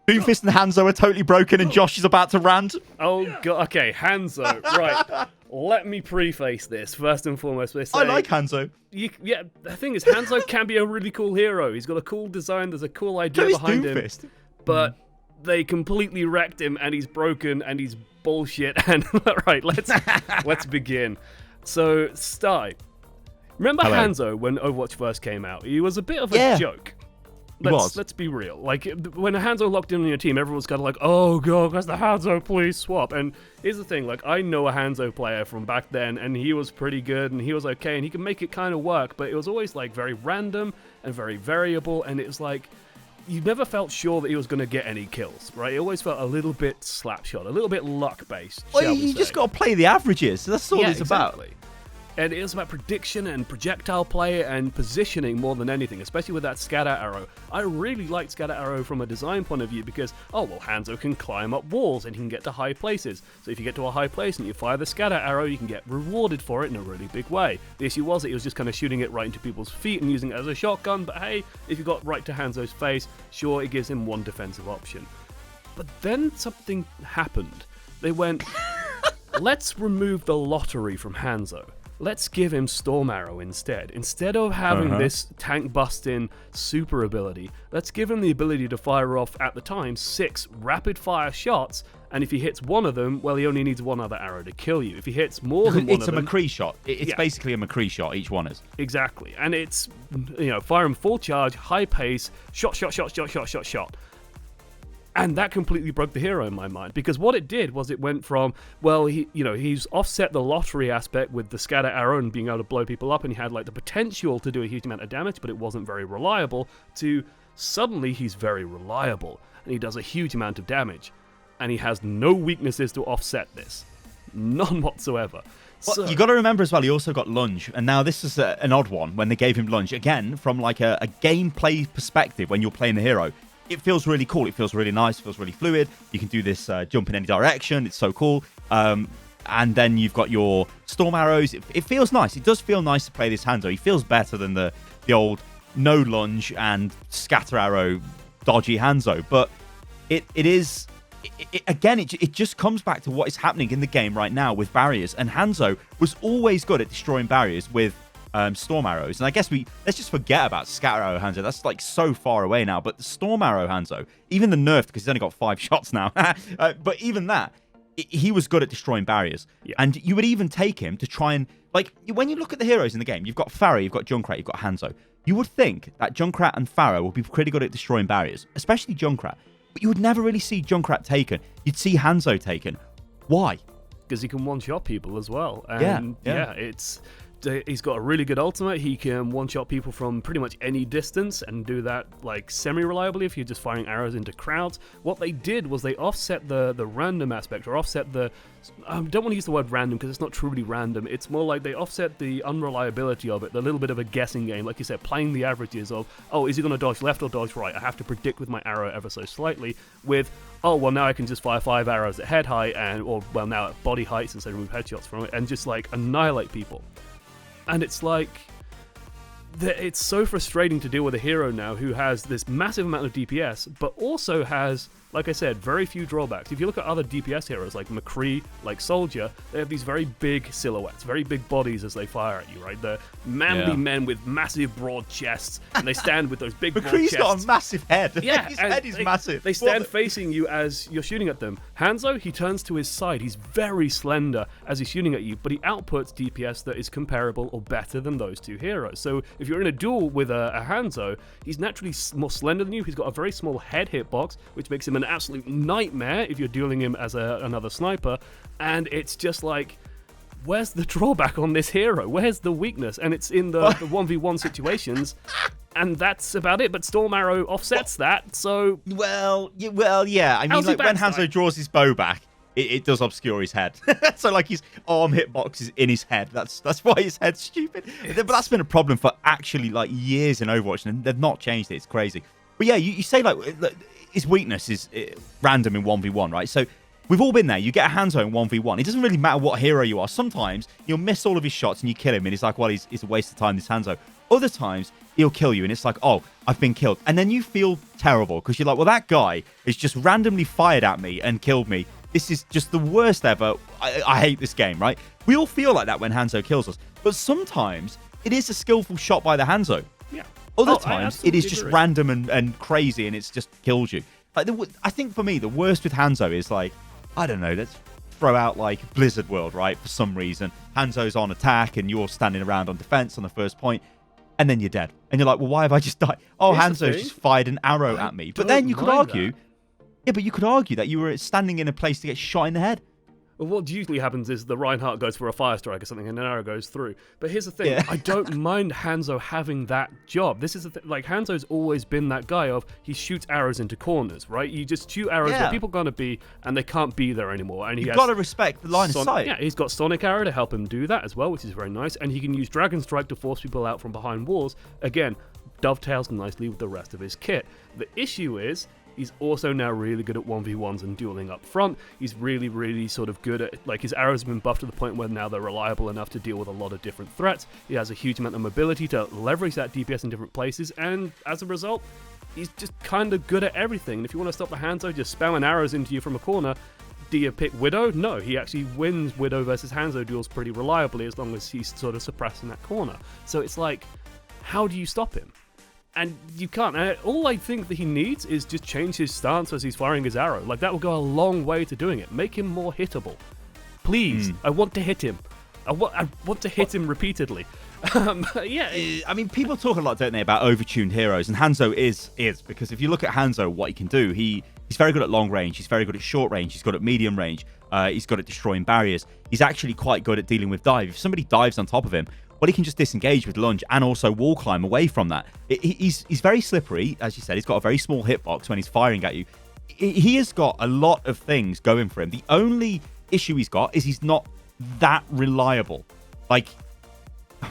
Doomfist and Hanzo are totally broken, and Josh is about to rant. Oh god. Okay, Hanzo. Right. Let me preface this first and foremost by saying I like Hanzo. Yeah, the thing is, Hanzo can be a really cool hero. He's got a cool design. There's a cool idea behind him. But they completely wrecked him, and he's broken, and he's bullshit. And right, let's begin. So, Sty, remember Hello. Hanzo when Overwatch first came out? He was a bit of a joke. Let's be real. Like, when a Hanzo locked in on your team, everyone's kind of like, oh god, that's the Hanzo, please swap. And here's the thing, like, I know a Hanzo player from back then, and he was pretty good, and he was okay, and he could make it kind of work, but it was always, like, very random and very variable, and it was like, you never felt sure that he was going to get any kills, right? It always felt a little bit slapshot, a little bit luck-based, Well, you just got to play the averages. That's all it's about. And it was about prediction and projectile play and positioning more than anything, especially with that scatter arrow. I really liked scatter arrow from a design point of view because, Hanzo can climb up walls and he can get to high places. So if you get to a high place and you fire the scatter arrow, you can get rewarded for it in a really big way. The issue was that he was just kind of shooting it right into people's feet and using it as a shotgun, but hey, if you got right to Hanzo's face, sure, it gives him one defensive option. But then something happened. They went, let's remove the lottery from Hanzo. Let's give him Storm Arrow instead. Instead of having this tank busting super ability, let's give him the ability to fire off, at the time, 6 rapid fire shots, and if he hits one of them, well, he only needs one other arrow to kill you. If he hits more than one of them... It's a McCree shot. It's basically a McCree shot, each one is. Exactly. And it's, fire him full charge, high pace, shot. And that completely broke the hero in my mind, because what it did was it went from, he's offset the lottery aspect with the scatter arrow and being able to blow people up, and he had like the potential to do a huge amount of damage, but it wasn't very reliable, to suddenly he's very reliable, and he does a huge amount of damage, and he has no weaknesses to offset this. None whatsoever. Well, you got to remember as well, he also got lunge, and now this is an odd one when they gave him lunge. Again, from like a gameplay perspective, when you're playing the hero, it feels really cool. It feels really nice. It feels really fluid. You can do this jump in any direction. It's so cool. And then you've got your storm arrows. It feels nice. It does feel nice to play this Hanzo. He feels better than the old no lunge and scatter arrow dodgy Hanzo. But it just comes back to what is happening in the game right now with barriers. And Hanzo was always good at destroying barriers with storm arrows, and I guess let's just forget about scatter arrow Hanzo. That's like so far away now. But the storm arrow Hanzo, even the nerfed, because he's only got 5 shots now, but even that, he was good at destroying barriers. Yeah. And you would even take him to try and, like, when you look at the heroes in the game, you've got Pharah, you've got Junkrat, you've got Hanzo. You would think that Junkrat and Pharah would be pretty good at destroying barriers, especially Junkrat. But you would never really see Junkrat taken. You'd see Hanzo taken. Why? Because he can one-shot people as well. And he's got a really good ultimate. He can one-shot people from pretty much any distance and do that like semi-reliably if you're just firing arrows into crowds. What they did was they offset the random aspect, or offset the... I don't want to use the word random because it's not truly random. It's more like they offset the unreliability of it, the little bit of a guessing game. Like you said, playing the averages of, is he going to dodge left or dodge right? I have to predict with my arrow ever so slightly with, now I can just fire 5 arrows at head height now at body height since I remove headshots from it and just like annihilate people. And it's like, it's so frustrating to deal with a hero now who has this massive amount of DPS, but also has, like I said, very few drawbacks. If you look at other DPS heroes like McCree, like Soldier, they have these very big silhouettes, very big bodies as they fire at you, right? They're manly men with massive broad chests, and they stand with those big broad chests. McCree's got a massive head. Yeah, his head is massive. They stand facing you as you're shooting at them. Hanzo, he turns to his side. He's very slender as he's shooting at you, but he outputs DPS that is comparable or better than those two heroes. So if you're in a duel with a Hanzo, he's naturally more slender than you. He's got a very small head hitbox, which makes him an absolute nightmare if you're dueling him as another sniper. And it's just like, where's the drawback on this hero? Where's the weakness? And it's in the 1v1 situations, and that's about it. But Storm Arrow offsets that, so... Well, yeah. I mean, like, when Hanzo draws his bow back, it does obscure his head. So, like, his arm hitbox is in his head. That's why his head's stupid. But that's been a problem for actually, like, years in Overwatch, and they've not changed it. It's crazy. But yeah, you say, like, his weakness is random in 1v1, right? So we've all been there. You get a Hanzo in 1v1. It doesn't really matter what hero you are. Sometimes you'll miss all of his shots and you kill him, and it's like, well, he's a waste of time, this Hanzo. Other times, he'll kill you, and it's like, oh, I've been killed. And then you feel terrible, because you're like, well, that guy has just randomly fired at me and killed me. This is just the worst ever. I hate this game, right? We all feel like that when Hanzo kills us. But sometimes, it is a skillful shot by the Hanzo. Yeah. Other times, it is just random and crazy, and it's just killed you. Like, I think for me, the worst with Hanzo is like, I don't know, let's throw out like Blizzard World, right? For some reason, Hanzo's on attack, and you're standing around on defense on the first point. And then you're dead. And you're like, well, why have I just died? Oh, Hanzo just fired an arrow at me. But then you could argue... Yeah, but you could argue that you were standing in a place to get shot in the head. Well, what usually happens is the Reinhardt goes for a fire strike or something and an arrow goes through. But here's the thing. I don't mind Hanzo having that job. This is the thing. Like, Hanzo's always been that guy of he shoots arrows into corners, right? You just shoot arrows where people are going to be and they can't be there anymore. And you've got to respect the line of sight. Yeah, he's got Sonic Arrow to help him do that as well, which is very nice. And he can use Dragon Strike to force people out from behind walls. Again, dovetails nicely with the rest of his kit. The issue is... he's also now really good at 1v1s and dueling up front. He's really, really sort of good at, like, his arrows have been buffed to the point where now they're reliable enough to deal with a lot of different threats. He has a huge amount of mobility to leverage that DPS in different places, and as a result, he's just kind of good at everything. And if you want to stop the Hanzo just spamming arrows into you from a corner, do you pick Widow? No, he actually wins Widow versus Hanzo duels pretty reliably as long as he's sort of suppressed in that corner. So it's like, how do you stop him? And you can't. All I think that he needs is just change his stance as he's firing his arrow. Like, that will go a long way to doing it. Make him more hittable. Please, I want to hit him. I want to hit him repeatedly. I mean, people talk a lot, don't they, about overtuned heroes, and Hanzo is because if you look at Hanzo, what he can do, he's very good at long range, he's very good at short range, he's good at medium range, he's good at destroying barriers. He's actually quite good at dealing with dive. If somebody dives on top of him, well, he can just disengage with lunge and also wall climb away from that. He's very slippery, as you said. He's got a very small hitbox when he's firing at you. He has got a lot of things going for him. The only issue he's got is he's not that reliable. Like,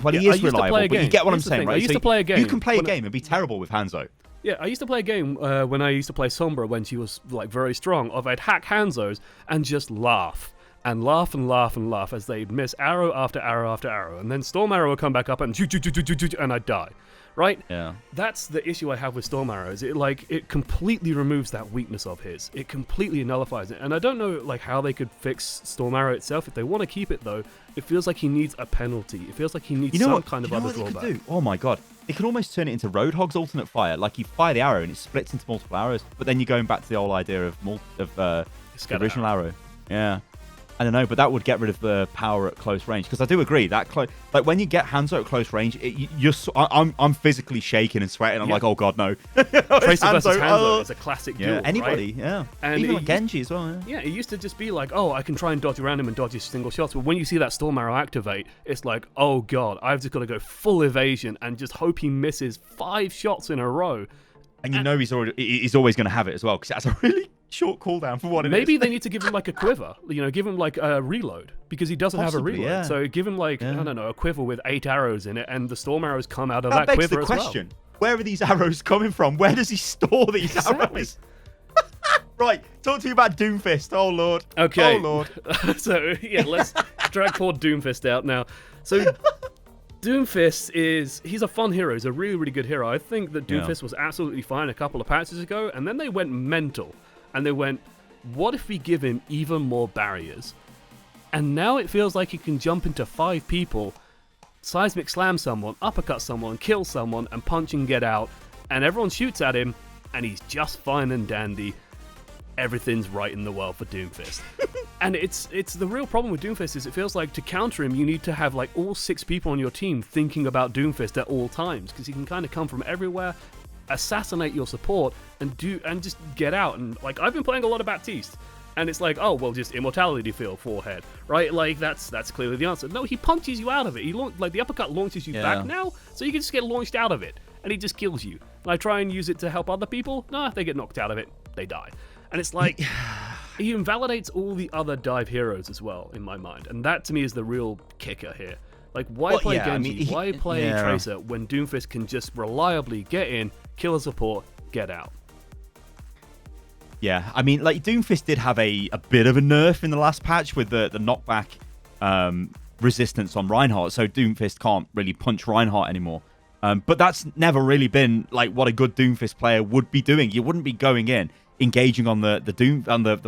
well, he is reliable, but you get what I'm saying, right? I used to play a game. You can play a game and be terrible with Hanzo. Yeah, I used to play a game when I used to play Sombra when she was, like, very strong, of I'd hack Hanzos and just laugh. And laugh and laugh and laugh as they'd miss arrow after arrow after arrow. And then Storm Arrow would come back up and and I'd die. Right? Yeah. That's the issue I have with Storm Arrows. It completely removes that weakness of his. It completely nullifies it. And I don't know how they could fix Storm Arrow itself. If they want to keep it, though, it feels like he needs a penalty. It feels like he needs some kind of other drawback. Oh my god. It could almost turn it into Roadhog's alternate fire. Like, you fire the arrow and it splits into multiple arrows. But then you're going back to the old idea of the original arrow. Yeah. I don't know, but that would get rid of the power at close range. Because I do agree that like when you get Hanzo at close range, I'm physically shaking and sweating. I'm like, oh god, no. Tracer versus Hanzo is a classic duel. Anybody, right? yeah. And even like Genji as well. Yeah, it used to just be like, oh, I can try and dodge around him and dodge his single shots. But when you see that Storm Arrow activate, it's like, oh god, I've just got to go full evasion and just hope he misses 5 shots in a row. And you know he's always going to have it as well because that's a really short cooldown for what it is. Maybe they need to give him like a quiver, give him like a reload because he doesn't have a reload. Yeah. So give him I don't know, a quiver with 8 arrows in it, and the Storm Arrows come out of that quiver as well. That begs the question: where are these arrows coming from? Where does he store these arrows? Right, talk to me about Doomfist. Oh lord. Okay. Oh lord. So yeah, let's drag poor Doomfist out now. So. Doomfist he's a fun hero. He's a really, really good hero. I think that Doomfist was absolutely fine a couple of patches ago, and then they went mental. And they went, what if we give him even more barriers? And now it feels like he can jump into 5 people, seismic slam someone, uppercut someone, kill someone, and punch and get out. And everyone shoots at him, and he's just fine and dandy. Everything's right in the world for Doomfist. And it's the real problem with Doomfist is it feels like to counter him, you need to have like all 6 people on your team thinking about Doomfist at all times, because he can kind of come from everywhere, assassinate your support, and just get out. And like, I've been playing a lot of Baptiste, and it's like, oh well, just immortality field forehead, right? Like that's clearly the answer. No, he punches you out of it. The uppercut launches you back now, so you can just get launched out of it, and he just kills you. And I try and use it to help other people. Nah, they get knocked out of it, they die. And it's like, he invalidates all the other dive heroes as well, in my mind. And that, to me, is the real kicker here. Like, why play Genji? Why play Tracer when Doomfist can just reliably get in, kill a support, get out? Yeah, I mean, like, Doomfist did have a bit of a nerf in the last patch with the knockback resistance on Reinhardt, so Doomfist can't really punch Reinhardt anymore. But that's never really been like what a good Doomfist player would be doing. You wouldn't be going in, engaging on the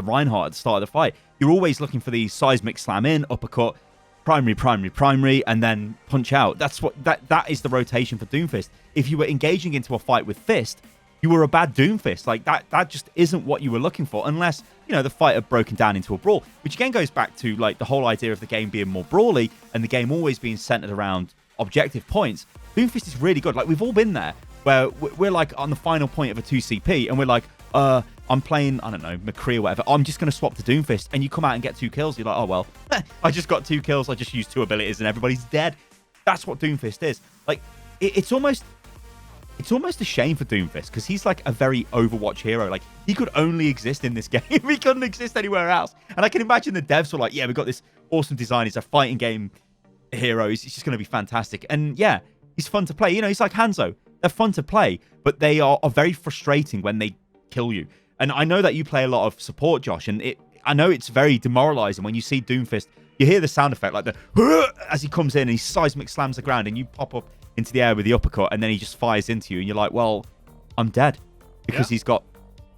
Reinhardt at the start of the fight. You're always looking for the seismic slam in, uppercut, primary, and then punch out. That is the rotation for Doomfist. If you were engaging into a fight with Fist, you were a bad Doomfist. Like that just isn't what you were looking for, unless the fight had broken down into a brawl, which again goes back to like the whole idea of the game being more brawly and the game always being centered around objective points. Doomfist is really good. Like, we've all been there where we're like on the final point of a 2CP and we're like, I'm playing, I don't know, McCree or whatever. I'm just going to swap to Doomfist, and you come out and get 2 kills. You're like, oh, well, I just got 2 kills. I just used 2 abilities and everybody's dead. That's what Doomfist is. Like, it's almost a shame for Doomfist because he's like a very Overwatch hero. Like, he could only exist in this game. He couldn't exist anywhere else. And I can imagine the devs were like, yeah, we've got this awesome design. He's a fighting game hero. He's just going to be fantastic. And yeah, he's fun to play. He's like Hanzo. They're fun to play, but they are very frustrating when they kill you. And I know that you play a lot of support, Josh, and I know it's very demoralizing when you see Doomfist. You hear the sound effect like the as he comes in and he seismic slams the ground and you pop up into the air with the uppercut and then he just fires into you and you're like, well, I'm dead because he's got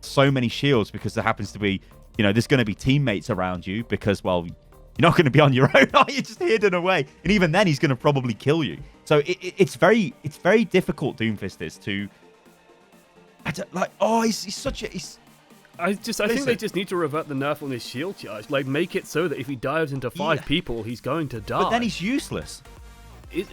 so many shields because there happens to be, there's going to be teammates around you because, well, you're not going to be on your own. You're just hidden away. And even then, he's going to probably kill you. So it's very difficult, Doomfist is, to... he's such a... I think they just need to revert the nerf on his shield charge. Like, make it so that if he dives into 5 people, he's going to die. But then he's useless.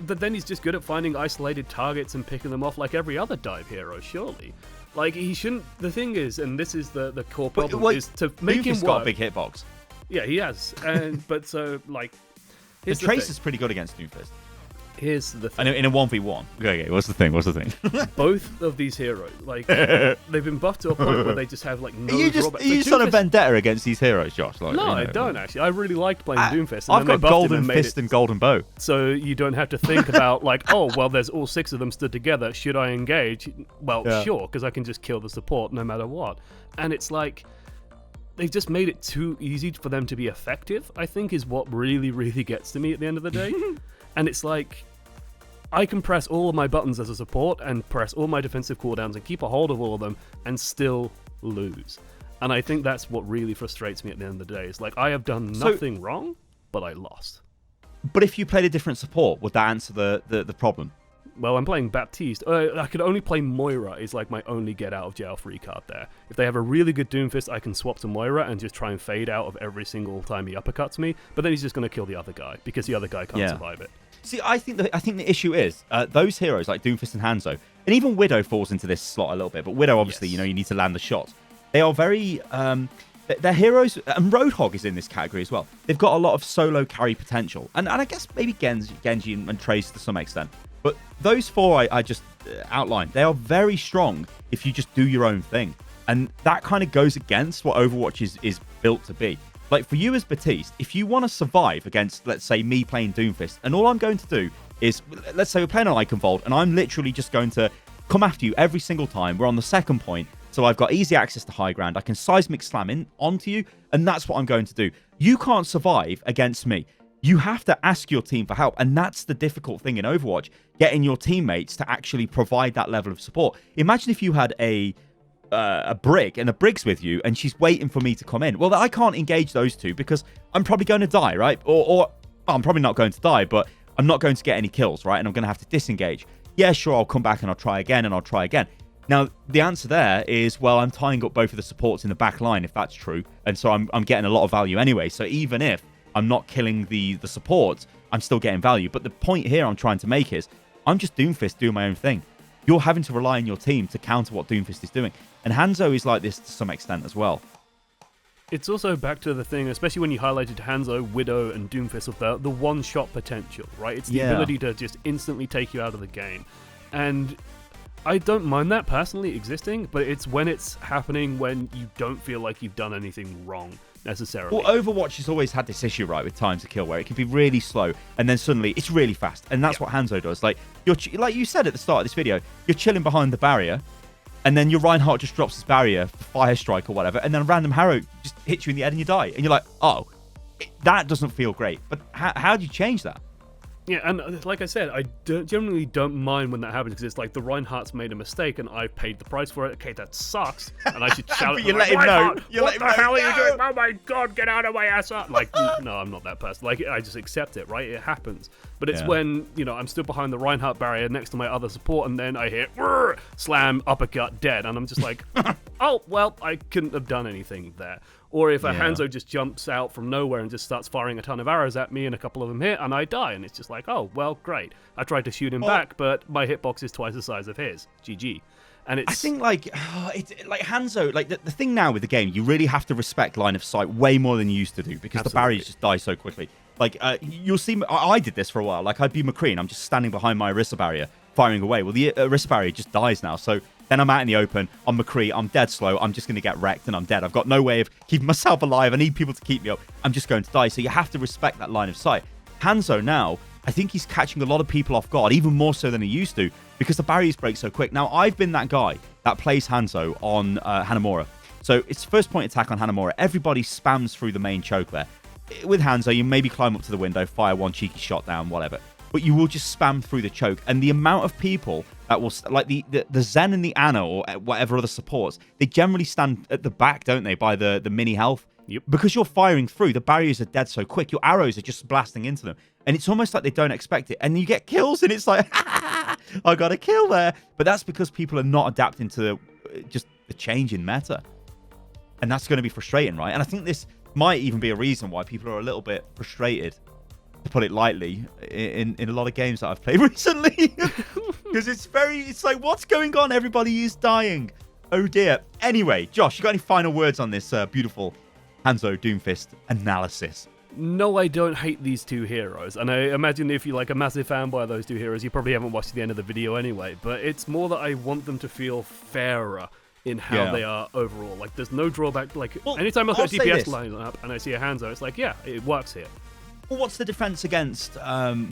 But then he's just good at finding isolated targets and picking them off like every other dive hero, surely. Like, he shouldn't... The thing is, and this is the core problem, is to make him work... got a big hitbox. Yeah, he has. But so, like... The Trace is pretty good against Doomfist. Here's the thing. In a 1v1. Okay, what's the thing? Both of these heroes, like, they've been buffed to a point where they just have, like, no drawbacks. Are you just on a vendetta against these heroes, Josh? Like, no, I don't, actually. I really liked playing Doomfist. I've got Golden Fist and Golden Bow. So you don't have to think about, like, oh, well, there's all 6 of them stood together. Should I engage? Well, sure, because I can just kill the support no matter what. And it's like... They've just made it too easy for them to be effective, I think, is what really, really gets to me at the end of the day. And it's like, I can press all of my buttons as a support and press all my defensive cooldowns and keep a hold of all of them and still lose. And I think that's what really frustrates me at the end of the day. It's like, I have done nothing wrong, but I lost. But if you played a different support, would that answer the problem? Well, I'm playing Baptiste. I could only play Moira is like my only get out of jail free card there. If they have a really good Doomfist, I can swap to Moira and just try and fade out of every single time he uppercuts me. But then he's just going to kill the other guy because the other guy can't survive it. See, I think the issue is those heroes like Doomfist and Hanzo, and even Widow falls into this slot a little bit. But Widow, obviously, you need to land the shots. They are very... They're heroes, and Roadhog is in this category as well. They've got a lot of solo carry potential. And I guess maybe Genji and Trace to some extent. But those 4 I just outlined, they are very strong if you just do your own thing. And that kind of goes against what Overwatch is built to be. Like, for you as Baptiste, if you want to survive against, let's say, me playing Doomfist, and all I'm going to do is, let's say we're playing on Iconvolt, and I'm literally just going to come after you every single time. We're on the second point, so I've got easy access to high ground. I can seismic slam in onto you, and that's what I'm going to do. You can't survive against me. You have to ask your team for help, and that's the difficult thing in Overwatch, getting your teammates to actually provide that level of support. Imagine if you had a Brig, and a Brig's with you, and she's waiting for me to come in. Well, I can't engage those 2 because I'm probably going to die, right? Or I'm probably not going to die, but I'm not going to get any kills, right? And I'm going to have to disengage. Yeah, sure, I'll come back and I'll try again, and I'll try again. Now, the answer there is, well, I'm tying up both of the supports in the back line, if that's true, and so I'm getting a lot of value anyway. So even if I'm not killing the support, I'm still getting value. But the point here I'm trying to make is, I'm just Doomfist doing my own thing. You're having to rely on your team to counter what Doomfist is doing. And Hanzo is like this to some extent as well. It's also back to the thing, especially when you highlighted Hanzo, Widow, and Doomfist with the one-shot potential, right? It's the ability to just instantly take you out of the game. And I don't mind that personally existing, but it's when it's happening when you don't feel like you've done anything wrong necessarily. Well, Overwatch has always had this issue, right, with time to kill, where it can be really slow, and then suddenly it's really fast, and that's what Hanzo does. Like like you said at the start of this video, you're chilling behind the barrier, and then your Reinhardt just drops his barrier for Fire Strike or whatever, and then a random Harrow just hits you in the head and you die, and you're like, oh, that doesn't feel great. But how do you change that? Yeah, and like I said, I generally don't mind when that happens because it's like the Reinhardt's made a mistake and I've paid the price for it. Okay, that sucks, and I should shout but at you them, let like, him know. Reinhardt, You what let the him know. hell are you No! doing? Oh my god, get out of my ass up! Like, no, I'm not that person. Like, I just accept it, right? It happens. But it's when, you know, I'm stood behind the Reinhardt barrier next to my other support and then I hear slam, uppercut, dead, and I'm just like, oh, well, I couldn't have done anything there. Or if a Hanzo just jumps out from nowhere and just starts firing a ton of arrows at me and a couple of them hit and I die, and it's just like, oh, well, great. I tried to shoot him back, but my hitbox is twice the size of his. GG. And it's... I think, like Hanzo, like the thing now with the game, you really have to respect line of sight way more than you used to do because the barriers just die so quickly. Like, you'll see, I did this for a while. Like, I'd be McCree and I'm just standing behind my Orisa barrier, firing away. Well, the Orisa barrier just dies now, so... Then I'm out in the open, I'm McCree, I'm dead slow, I'm just going to get wrecked and I'm dead. I've got no way of keeping myself alive, I need people to keep me up, I'm just going to die. So you have to respect that line of sight. Hanzo now, I think he's catching a lot of people off guard, even more so than he used to, because the barriers break so quick. Now, I've been that guy that plays Hanzo on Hanamura. So it's first point attack on Hanamura. Everybody spams through the main choke there. With Hanzo, you maybe climb up to the window, fire one cheeky shot down, whatever. But you will just spam through the choke. And the amount of people that will, like the Zen and the Ana or whatever other supports, they generally stand at the back, don't they, by the mini health? Yep. Because you're firing through, the barriers are dead so quick, your arrows are just blasting into them. And it's almost like they don't expect it. And you get kills, and it's like, I got a kill there. But that's because people are not adapting to just the change in meta. And that's going to be frustrating, right? And I think this might even be a reason why people are a little bit frustrated, to put it lightly, in a lot of games that I've played recently. Because it's like, what's going on? Everybody is dying. Oh dear. Anyway, Josh, you got any final words on this beautiful Hanzo Doomfist analysis? No, I don't hate these two heroes. And I imagine if you're like a massive fanboy of those two heroes, you probably haven't watched the end of the video anyway. But it's more that I want them to feel fairer in how they are overall. Like, there's no drawback. Like, anytime I look at a DPS lineup and I see a Hanzo, it's like, yeah, it works here. Well, what's the defense against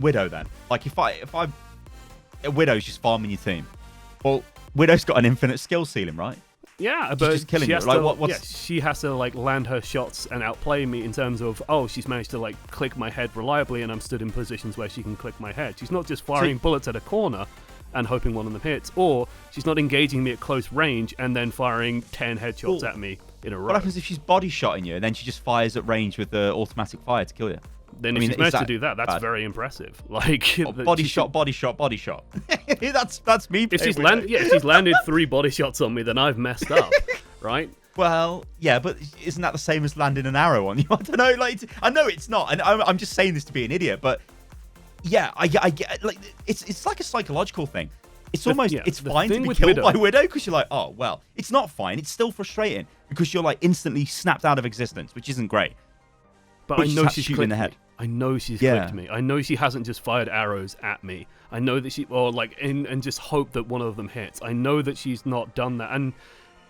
Widow then? Like, if Widow's just farming your team. Well, Widow's got an infinite skill ceiling, right? Yeah, she's but just killing she you. has Like, she has to like land her shots and outplay me in terms of, oh, she's managed to like click my head reliably, and I'm stood in positions where she can click my head. She's not just firing bullets at a corner and hoping one of them hits, or she's not engaging me at close range and then firing 10 headshots at me in a row. What happens if she's body shotting you and then she just fires at range with the automatic fire to kill you? Then if she's managed to do that, that's very impressive. Like body shot. That's me. If she's landed 3 body shots on me, then I've messed up, right? Well, yeah, but isn't that the same as landing an arrow on you? I don't know. Like, I know it's not, and I'm just saying this to be an idiot, but yeah, I get like it's like a psychological thing. It's almost it's fine to be killed by Widow because you're like, oh well, it's not fine. It's still frustrating because you're like instantly snapped out of existence, which isn't great. But I know she's shooting in the head. I know she's clicked me. I know she hasn't just fired arrows at me. I know that and just hope that one of them hits. I know that she's not done that. And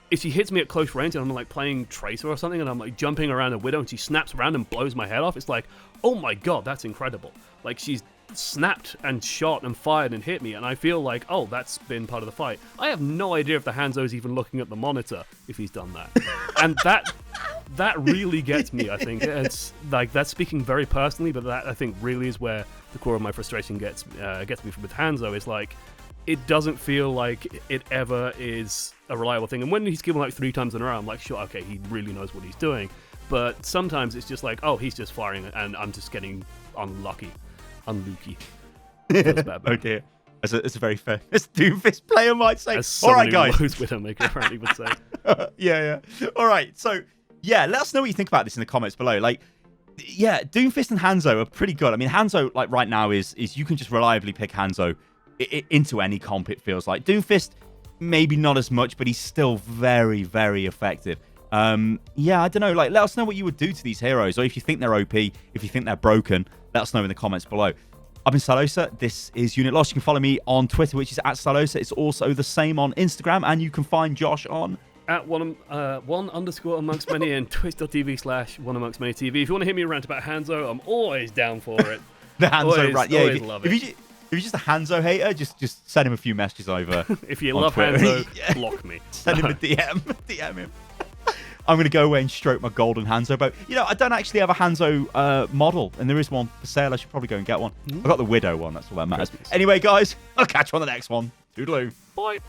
if she hits me at close range and I'm like playing Tracer or something and I'm like jumping around a Widow and she snaps around and blows my head off, it's like, oh my god, that's incredible. Like, she's snapped and shot and fired and hit me, and I feel like, oh, that's been part of the fight. I have no idea if the Hanzo's even looking at the monitor if he's done that. And that really gets me, I think. It's like, that's speaking very personally, but that I think really is where the core of my frustration gets me with Hanzo. Is like, it doesn't feel like it ever is a reliable thing. And when he's given like 3 times in a row, I'm like, sure, okay, he really knows what he's doing. But sometimes it's just like, oh, he's just firing and I'm just getting unlucky. That's bad. Okay. It's a very fair Doomfist player might say. As someone who knows Widowmaker apparently would say. Yeah. All right. So, yeah, let us know what you think about this in the comments below. Like, yeah, Doomfist and Hanzo are pretty good. I mean, Hanzo, like, right now is you can just reliably pick Hanzo into any comp, it feels like. Doomfist, maybe not as much, but he's still very, very effective. Yeah, I don't know. Like, let us know what you would do to these heroes, or if you think they're OP, if you think they're broken, let us know in the comments below. I've been Stylosa. This is Unit Lost. You can follow me on Twitter, which is @Stylosa. It's also the same on Instagram, and you can find Josh on @one_amongst many and twitch.tv/oneamongstmanytv. If you want to hear me rant about Hanzo, I'm always down for it. The Hanzo rant, yeah. Love it. If you're just a Hanzo hater, just send him a few messages over. If you love Twitter. Hanzo, block me. Send him a DM. DM him. I'm going to go away and stroke my golden Hanzo bow. You know, I don't actually have a Hanzo model, and there is one for sale. I should probably go and get one. I've got the Widow one. That's all that matters. Anyway, guys, I'll catch you on the next one. Toodaloo. Bye.